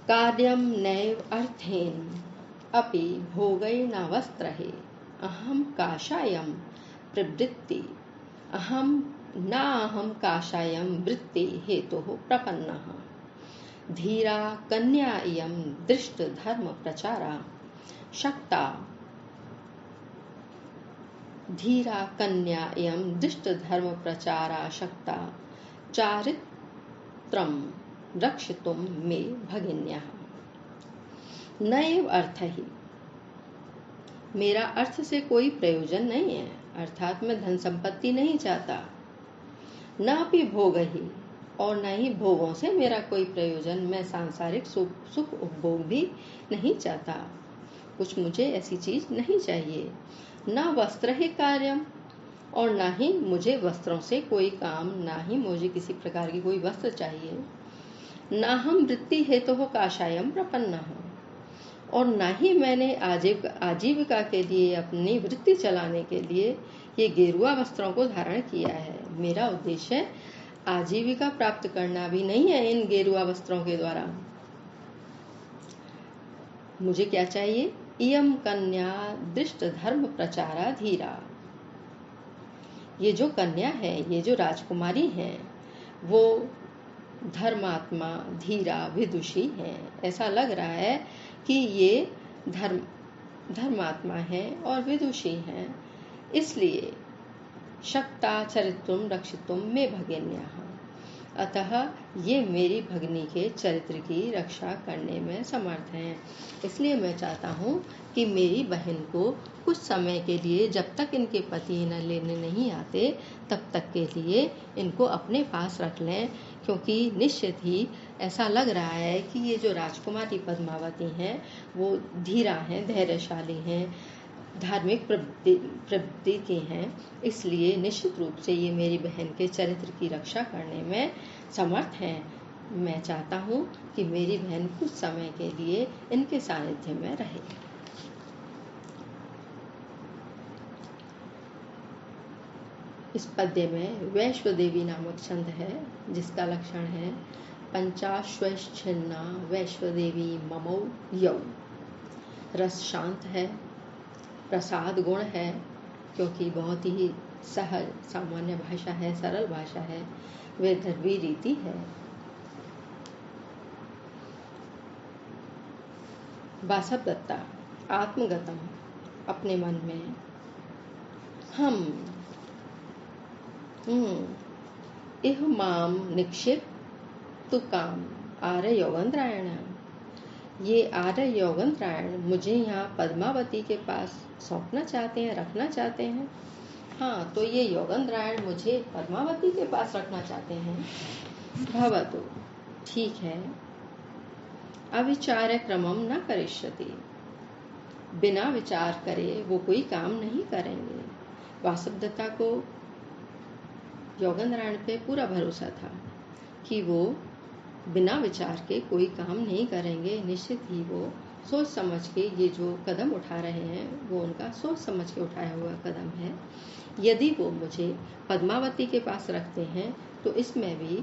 कार्यं नैव अर्थेन अपि भोगैर्नावस्त्रहे अहं काषायं प्रवृत्ति अहं काषायं वृत्ति हेतुः प्रपन्नः। धीरा कन्या इयं दृष्ट धर्म प्रचारा शक्ता धीरा कन्या इयं दृष्ट धर्म प्रचारा शक्ता चारित्रं रक्षितुं मे भगिन्याः। नैव अर्थ ही, मेरा अर्थ से कोई प्रयोजन नहीं है, अर्थात मैं धन संपत्ति नहीं चाहता। न भी भोग ही, और न ही भोगों से मेरा कोई प्रयोजन, मैं सांसारिक सुख उपभोग भी नहीं चाहता, कुछ मुझे ऐसी चीज नहीं चाहिए। न वस्त्र ही कार्यम, और न ही मुझे वस्त्रों से कोई काम, न ही मुझे किसी प्रकार की कोई वस्त्र चाहिए। न हम वृत्ति हेतु हो काषायम प्रपन्न हो, और न ही मैंने आजीविका के लिए, अपनी वृत्ति चलाने के लिए ये गेरुआ वस्त्रों को धारण किया है। मेरा उद्देश्य आजीविका प्राप्त करना भी नहीं है इन गेरुआ वस्त्रों के द्वारा। मुझे क्या चाहिए? इयम कन्या दृष्ट धर्म प्रचारा धीरा, ये जो कन्या है, ये जो राजकुमारी है, वो धर्मात्मा, धीरा, विदुषी है। ऐसा लग रहा है कि ये धर्मात्मा है और विदुषी है, इसलिए शक्ता चरित्रम रक्षितुम मे भगिन्याः, अतः ये मेरी भगिनी के चरित्र की रक्षा करने में समर्थ हैं। इसलिए मैं चाहता हूँ कि मेरी बहन को कुछ समय के लिए, जब तक इनके पति इन्हें लेने नहीं आते, तब तक के लिए इनको अपने पास रख लें, क्योंकि निश्चित ही ऐसा लग रहा है कि ये जो राजकुमारी पद्मावती हैं वो धीरा हैं, धैर्यशाली हैं, धार्मिक प्रवृत्ति की हैं, इसलिए निश्चित रूप से ये मेरी बहन के चरित्र की रक्षा करने में समर्थ हैं। मैं चाहता हूँ कि मेरी बहन कुछ समय के लिए इनके सानिध्य में रहे। इस पद्य में वैश्वदेवी नामक छंद है, जिसका लक्षण है पंचाश्वच्छिन्ना वैश्वदेवी ममौ यौ। रस शांत है, प्रसाद गुण है, क्योंकि बहुत ही सहज सामान्य भाषा है, सरल भाषा है, वैदर्भी रीति है। वासव दत्ता आत्मगतम, अपने मन में हम इह माम निक्षिप तु काम आर्य योगेंद्रायण, ये आर्य योगेंद्रायण मुझे यहाँ पद्मावती के पास सौंपना चाहते हैं, रखना चाहते हैं। हाँ, तो ये योगेंद्रायण मुझे पद्मावती के पास रखना चाहते हैं। भवतु, ठीक है। अविचार्य क्रमम न करिष्यति, बिना विचार करे वो कोई काम नहीं करेंगे। वासवदत्ता को योगेंद्रायण पे पूरा भरोसा था कि वो बिना विचार के कोई काम नहीं करेंगे। निश्चित ही वो सोच समझ के ये जो कदम उठा रहे हैं वो उनका सोच समझ के उठाया हुआ कदम है। यदि वो मुझे पद्मावती के पास रखते हैं तो इसमें भी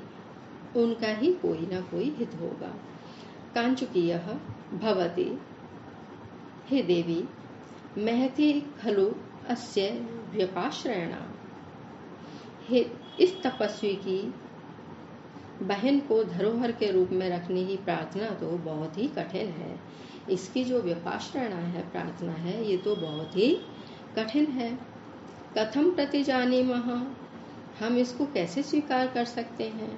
उनका ही कोई ना कोई हित होगा। कांचुकीयः भवति हे देवी महति खलु अस्य व्यपाश्रयणा, हे इस तपस्वी की बहन को धरोहर के रूप में रखने की प्रार्थना तो बहुत ही कठिन है। इसकी जो व्यपाश्रयणा है, प्रार्थना है, ये तो बहुत ही कठिन है। कथम प्रतिजानीमः, हम इसको कैसे स्वीकार कर सकते हैं?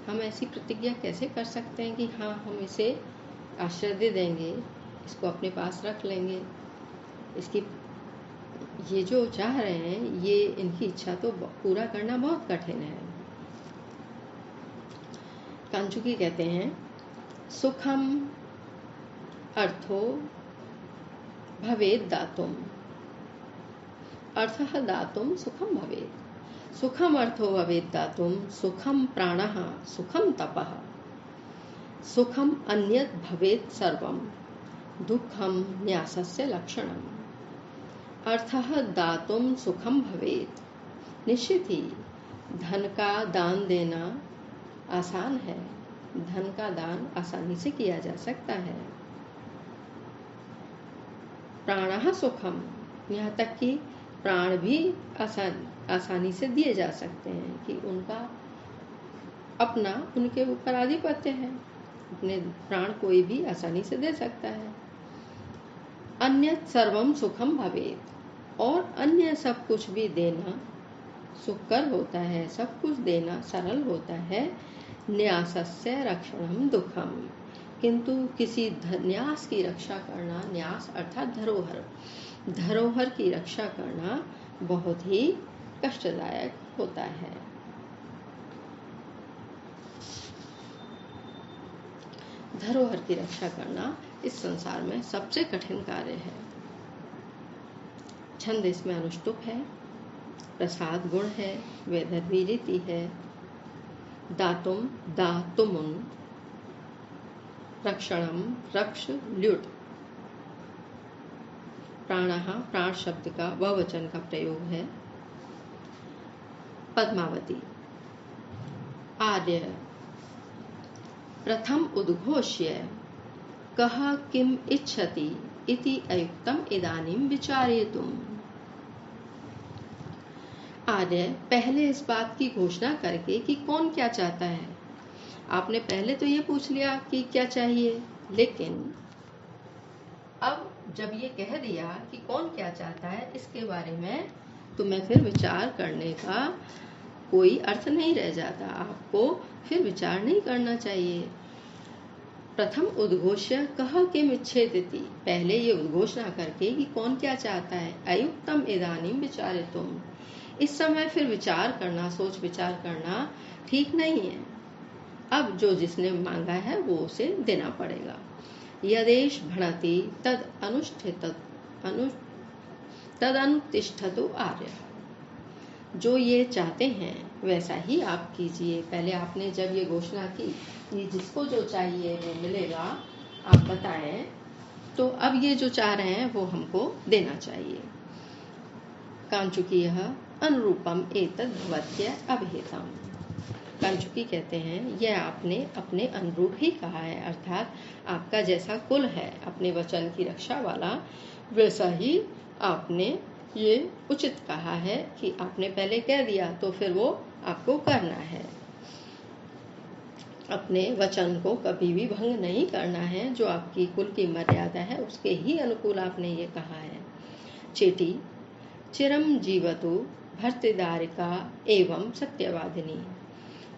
हम ऐसी प्रतिज्ञा कैसे कर सकते हैं कि हाँ, हम इसे आश्रय दे देंगे, इसको अपने पास रख लेंगे। इसकी ये जो चाह रहे हैं, ये इनकी इच्छा तो पूरा करना बहुत कठिन है। कांचुकी कहते हैं सुखम अर्थो भवेद दातुम, अर्थः दातुम सुखम भवेद, सुखम अर्थो भवेद दातुम, सुखम प्राणः, सुखम तपः, सुखम अन्यत् भवेद सर्वम, दुःखम न्यासस्य लक्षणम। अर्थः दातुम सुखम भवेद, निश्चित ही धन का दान देना आसान है, धन का दान आसानी से किया जा सकता है। प्राणः सुखम, यहाँ तक कि प्राण भी आसानी से दिए जा सकते हैं कि उनका अपना उनके ऊपर आधिपत्य है, अपने प्राण कोई भी आसानी से दे सकता है। अन्यत् सर्वम सुखम भवेत्, और अन्य सब कुछ भी देना सुखकर होता है, सब कुछ देना सरल होता है। न्यासस्य रक्षणम दुखम, किंतु किसी न्यास की रक्षा करना, न्यास अर्थात धरोहर, धरोहर की रक्षा करना बहुत ही कष्टदायक होता है। धरोहर की रक्षा करना इस संसार में सबसे कठिन कार्य है। छंद इसमें अनुष्टुप है, प्रसाद गुण है, वैदर्भी रीति है, दातुम दातुमुन, रक्षणम रक्ष ल्युट, प्राणः प्राण शब्द का बहुवचन का प्रयोग है। पद्मावती। आर्य प्रथम उद्घोष्य कः किम इच्छति इति अयुक्तम इदानीं विचारयितुम्। आर्य पहले इस बात की घोषणा करके कि कौन क्या चाहता है। आपने पहले तो ये पूछ लिया कि क्या चाहिए, लेकिन अब जब ये कह दिया कि कौन क्या चाहता है, इसके बारे में तुम्हें फिर विचार करने का कोई अर्थ नहीं रह जाता। आपको फिर विचार नहीं करना चाहिए। प्रथम उद्घोष्य कह किम इच्छेति, पहले ये उद्घोषणा करके कि कौन क्या चाहता है। अयुक्तम इदानीम विचारितुम, इस समय फिर विचार करना, सोच विचार करना ठीक नहीं है। अब जो जिसने मांगा है वो उसे देना पड़ेगा। यदेश भणति तद अनुतिष्ठतु आर्य, जो ये चाहते हैं वैसा ही आप कीजिए। पहले आपने जब ये घोषणा की कि जिसको जो चाहिए वो मिलेगा, आप बताएं, तो अब ये जो चाह रहे हैं वो हमको देना चाहिए। कांचुकीयः अनुरूपम एतद् भवत्य अभिहितम्। कांचुकी कहते हैं यह आपने अपने अनुरूप ही कहा है, अर्थात आपका जैसा कुल है अपने वचन की रक्षा वाला, वैसा ही आपने ये उचित कहा है कि आपने पहले कह दिया तो फिर वो आपको करना है। अपने वचन को कभी भी भंग नहीं करना है। जो आपकी कुल की मर्यादा है उसके ही अनुकूल आपने ये कहा है। चेटी चिरम जीवतु भर्तृदारिका एवं सत्यवादिनी,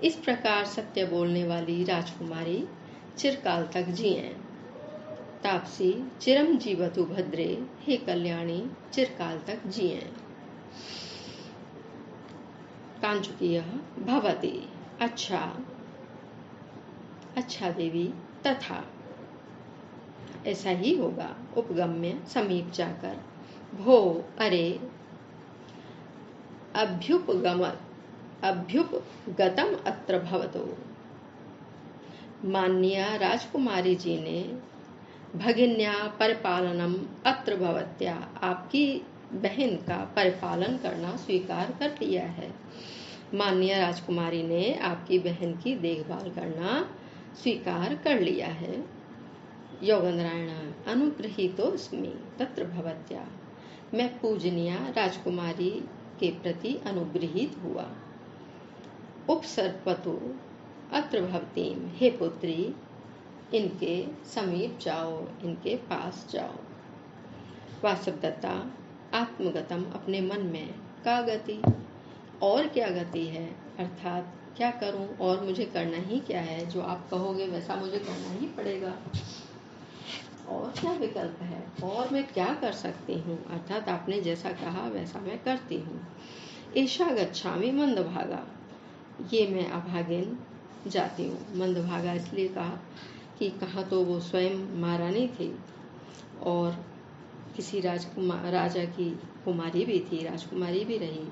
इस प्रकार सत्य बोलने वाली राजकुमारी चिरकाल तक जिए। तापसी चिरम जीवतु भद्रे, हे कल्याणी चिरकाल तक जिए। कांचुकीयः भवति, अच्छा अच्छा देवी, तथा ऐसा ही होगा। उपगम्य समीप जाकर, भो अरे, अभ्युपगतम अत्र भवतो, मान्या राजकुमारी जी ने भगिन्या परिपालनम अत्र भवत्या, आपकी बहन का परिपालन करना स्वीकार कर लिया है। मान्या राजकुमारी ने आपकी बहन की देखभाल करना स्वीकार कर लिया है। योगेंद्रायण अनुगृहीतोऽस्मि तत्र भवत्या, मैं पूजनीय राजकुमारी के प्रति अनुगृहित हुआ। उपसर्पतु अत्र भवतीम, हे पुत्री इनके समीप जाओ, इनके पास जाओ। वासवदत्ता आत्मगतम, अपने मन में, का गति, और क्या गति है, अर्थात क्या करूं और मुझे करना ही क्या है। जो आप कहोगे वैसा मुझे करना ही पड़ेगा, और क्या विकल्प है, और मैं क्या कर सकती हूँ, अर्थात आपने जैसा कहा वैसा मैं करती हूँ। ईशा गच्छामि मंदभागा, ये मैं अभागिन जाती हूँ। मंदभागा इसलिए कहा कि कहा तो वो स्वयं महारानी थी और किसी राजा की कुमारी भी थी, राजकुमारी भी रही,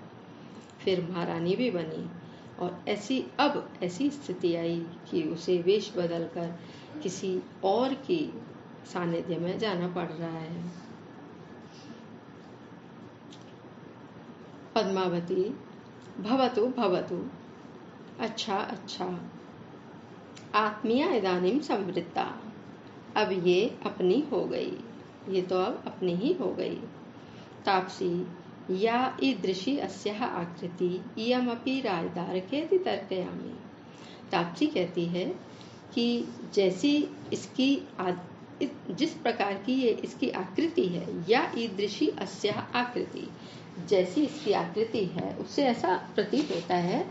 फिर महारानी भी बनी, और ऐसी स्थिति आई कि उसे वेश बदलकर किसी और की सानिध्य में जाना पड़ रहा है। पद्मावती भवतु भवतु, अच्छा अच्छा, आत्मीया इदानीं संवृत्ता, अब ये अपनी हो गई, ये तो अब अपनी ही हो गई। तापसी या ईदृशी अस्याः आकृति इयमपि राजदारकेति तर्कयामि। तापसी कहती है कि जैसी इसकी जिस प्रकार की ये इसकी आकृति है, या ईदृशी अस्याः आकृति, जैसी इसकी आकृति है उससे ऐसा प्रतीत होता है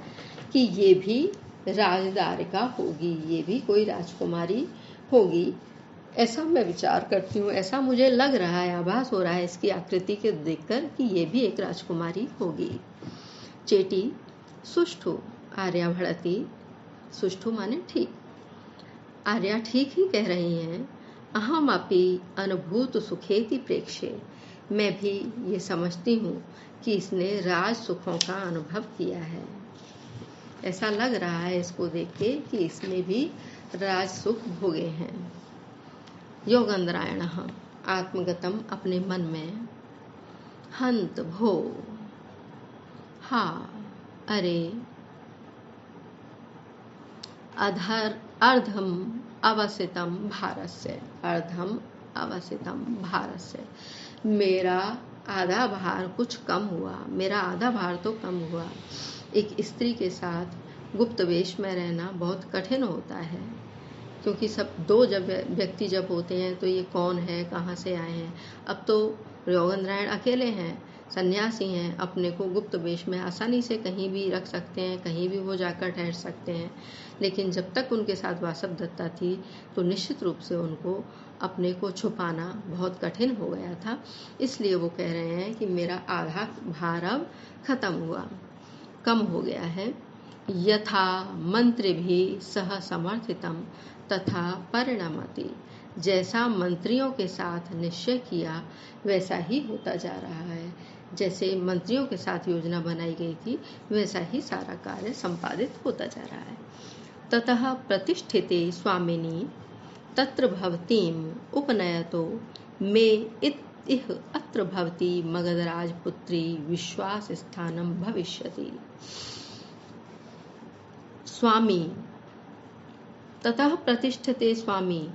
कि ये भी राजदारिका होगी, ये भी कोई राजकुमारी होगी। ऐसा मैं विचार करती हूँ, ऐसा मुझे लग रहा है, आभास हो रहा है इसकी आकृति के देखकर कि ये भी एक राजकुमारी होगी। चेटी सुष्ठु आर्या भड़ती, सुष्ठु माने ठीक, आर्या ठीक ही कह रही हैं। अहम अपि अनुभूत सुखेति प्रेक्षे, मैं भी ये समझती हूँ कि इसने राज सुखों का अनुभव किया है। ऐसा लग रहा है इसको देख के कि इसने भी राज सुख भोगे हैं। योगंद्रायण आत्मगतम, अपने मन में, हंत भो, हा, अरे, अधर अर्धम अवसितम भारस्य, अर्धम अवसितम भारस्य, मेरा आधा भार कुछ कम हुआ, मेरा आधा भार तो कम हुआ। एक स्त्री के साथ गुप्त वेश में रहना बहुत कठिन होता है, क्योंकि सब दो जब व्यक्ति जब होते हैं तो ये कौन है, कहाँ से आए हैं। अब तो योगेंद्रायण अकेले हैं, सन्यासी हैं, अपने को गुप्त वेश में आसानी से कहीं भी रख सकते हैं, कहीं भी वो जाकर ठहर सकते हैं। लेकिन जब तक उनके साथ वासवदत्ता थी तो निश्चित रूप से उनको अपने को छुपाना बहुत कठिन हो गया था। इसलिए वो कह रहे हैं कि मेरा आधा भार अब खत्म हुआ, कम हो गया है। यथा मंत्र भी सह समर्थितम तथा परिणमति, जैसा मंत्रियों के साथ निश्चय किया वैसा ही होता जा रहा है। जैसे मंत्रियों के साथ योजना बनाई गई थी वैसा ही सारा कार्य संपादित होता जा रहा है। ततः प्रतिष्ठिते स्वामिनी तत्र भवतीम उपनयतो मे इह अत्र भवती मगधराज पुत्री विश्वास स्थानम भविष्यति। स्वामी ततः प्रतिष्ठिते स्वामी,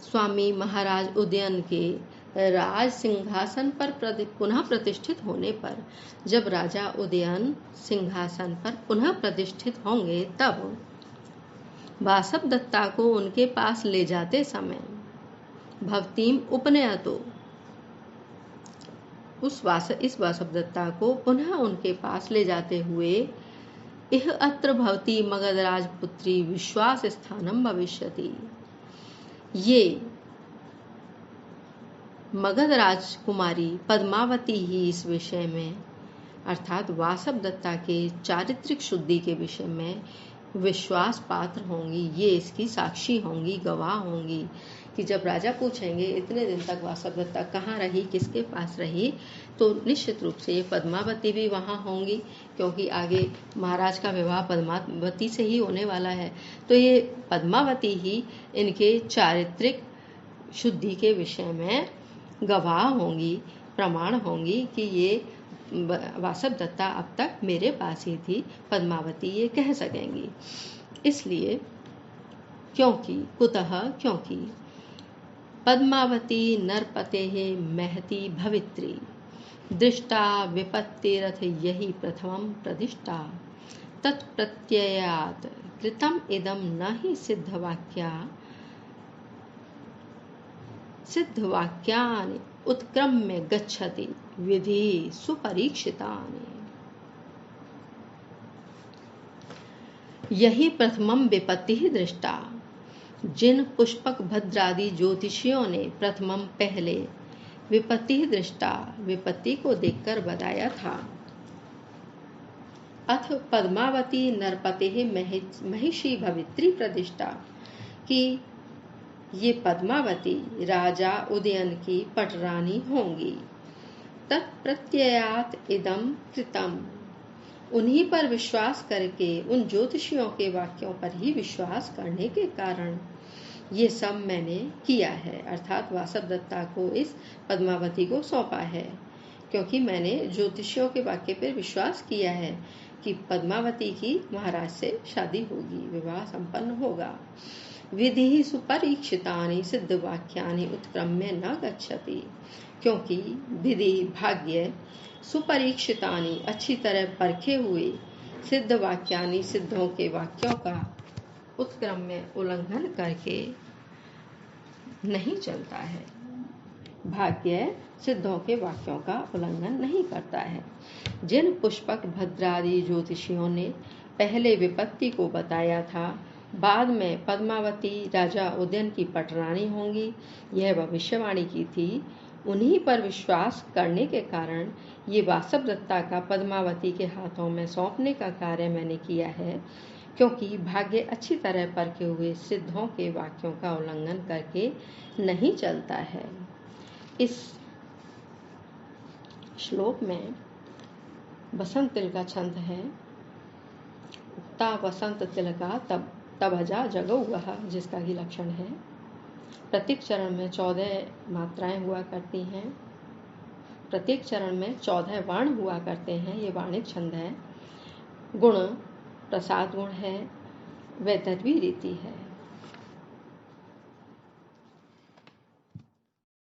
स्वामी महाराज उदयन के राज सिंहासन पर पुनः प्रतिष्ठित होने पर, जब राजा उदयन सिंहासन पर पुनः प्रतिष्ठित होंगे तब वासवदत्ता को उनके पास ले जाते समय भवतीम उपनयतो, इस वासवदत्ता को पुनः उनके पास ले जाते हुए इह अत्र भवती मगधराज पुत्री विश्वास स्थानम भविष्यति, ये मगध राजकुमारी पद्मावती ही इस विषय में, अर्थात वासवदत्ता के चारित्रिक शुद्धि के विषय में विश्वास पात्र होंगी। ये इसकी साक्षी होंगी, गवाह होंगी कि जब राजा पूछेंगे इतने दिन तक वासवदत्ता कहाँ रही, किसके पास रही, तो निश्चित रूप से ये पद्मावती भी वहाँ होंगी, क्योंकि आगे महाराज का विवाह पद्मावती से ही होने वाला है। तो ये पद्मावती ही इनके चारित्रिक शुद्धि के विषय में गवाह होंगी, प्रमाण होंगी कि ये वासवदत्ता अब तक मेरे पास ही थी, पद्मावती ये कह सकेंगी। इसलिए क्योंकि कुतः, क्योंकि पद्मावती नरपतेः महती भवित्री दृष्टा विपत्तिरथ यही प्रथमं प्रतिष्ठा तत्प्रत्ययात् कृतम इदम न हि सिद्धवाक्यानि उत्क्रम्य गच्छति विधि सुपरीक्षितानि। यही प्रथमम विपत्ति ही दृष्टा, जिन पुष्पक भद्रादि ज्योतिषियों ने प्रथमम पहले विपत्ति ही दृष्टा, विपत्ति को देखकर बताया था। अथ पद्मावती नरपते महिषी भवित्री प्रतिष्ठा, कि ये पद्मावती राजा उदयन की पटरानी होंगी। तत्प्रत्ययात इदम कृतम, उन्हीं पर विश्वास करके, उन ज्योतिषियों के वाक्यों पर ही विश्वास करने के कारण ये सब मैंने किया है, अर्थात वासवदत्ता को इस पद्मावती को सौंपा है, क्योंकि मैंने ज्योतिषियों के वाक्य पर विश्वास किया है कि पद्मावती की महाराज से शादी होगी, विवाह संपन्न होगा। विधि सुपरीक्षितानि सिद्ध वाक्यानि उत्क्रम्य न गच्छति, क्योंकि विधि भाग्य सुपरीक्षितानि अच्छी तरह परखे हुए सिद्ध वाक्यानि सिद्धों के वाक्यों का उत्क्रम्य उल्लंघन करके नहीं चलता है। भाग्य सिद्धों के वाक्यों का उल्लंघन नहीं करता है। जिन पुष्पक भद्रादि ज्योतिषियों ने पहले विपत्ति को बताया था, बाद में पद्मावती राजा उदयन की पटरानी होंगी, यह भविष्यवाणी की थी, उन्हीं पर विश्वास करने के कारण ये वासवदत्ता का पद्मावती के हाथों में सौंपने का कार्य मैंने किया है, क्योंकि भाग्य अच्छी तरह परखे हुए सिद्धों के वाक्यों का उल्लंघन करके नहीं चलता है। इस श्लोक में बसंत तिल का छंद है, उक्ता वसंत तिलका तबजा जगौवः, जिसका ही लक्षण है। प्रत्येक चरण में 14 मात्राएं हुआ करती हैं, प्रत्येक चरण में 14 वर्ण हुआ करते हैं, ये वाणिक छंद है। गुण प्रसाद गुण है, वैदर्भी रीति है।